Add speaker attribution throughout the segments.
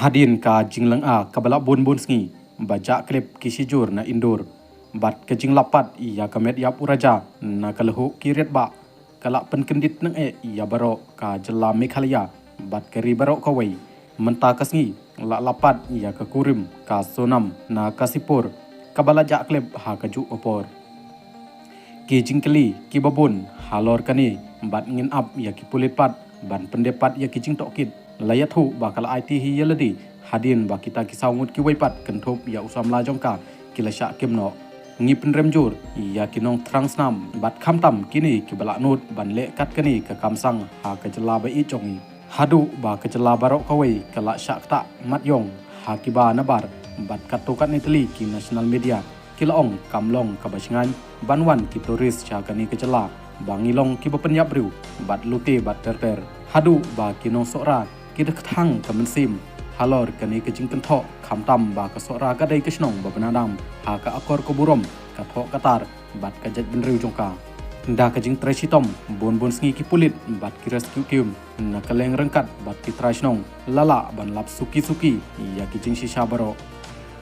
Speaker 1: hadin ka jinglang a kabala bun sngi baja klip kisijur na indur bat ke jing lapat ia kamet yap uraja na kalhu kiret ba kala penkendit nang ia baro ka jela Meghalaya bat keri baro kawai menta kasngi la lapat ia ka kurim ka sonam na kasipur kabala ja klip ha kaju opor ki jingkeli ki babun halor kani bat ngin up ia ki pulipat ban pendepat ia ki jing tokit layathu bakal IT hi yeladi hadin ba kita kisaungut ki waipat kenthop ya usam la jongka kilasha kimno ngi penremjur ya kinong trangsnam bat khamtam kini ki bala nut ban le kat kani ka kamsang ha ka jela ba I jongi hadu ba ka jela barok kawai kala syakta matyong ha ki ba nabar bat katokat nitli ki national media kilaong kamlong ka basingan banwan ki turis cha kani ka jela bangilong ki bapenyap riu bat lute bat terter hadu ba kinong sora kita ketang kemensim halor kani kejing kentho khamtam ba ka sora ka dai kisnong ba banadam ha ka akor ko burom ka tho katar bat ka jaj benriu jongka nda kejing tresitom bon sngi ki pulit bat ki rescue team na kaleng rengkat bat ki trasnong lala ban lap suki ya kejing shisha baro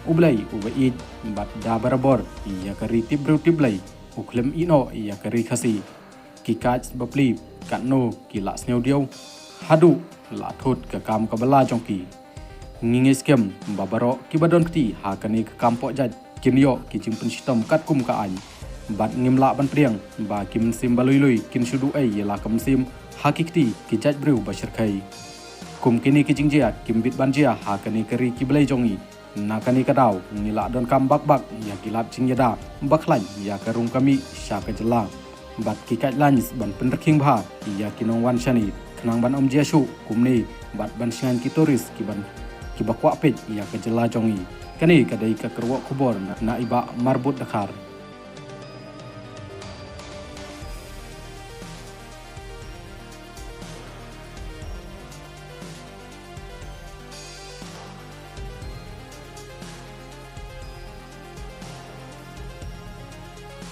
Speaker 1: ublai ubai bat da barabor ya kari tibru tiblai uklem ino ya kari khasi ki kaj bapli katno ki la sneu diau hadu la thot ka kam ka bala jongki ngingi skem babaro ki badon kti ha kani ka kampo jaj kinyo ki jing pensitom kat kum ka an bat ngimla ban priang ba kim sim balui kin sudu ai yela kam sim hakikti ki jaj bru bashir khai kum kini ki jing jia kim bit ban jia ha kani kari ki blai jongi na kani ka daw ngila don kam bak ya kilap jing yada baklan ya karung kami sha ka jela bat ki kaj lans ban penreking bha ya kinong wan shani kenang ban om jiasu kumni bat ban singan ki turis ki ban ki bakwa pej ya ke jela jongi kani kadai ka kerwo kubor na iba marbut dakar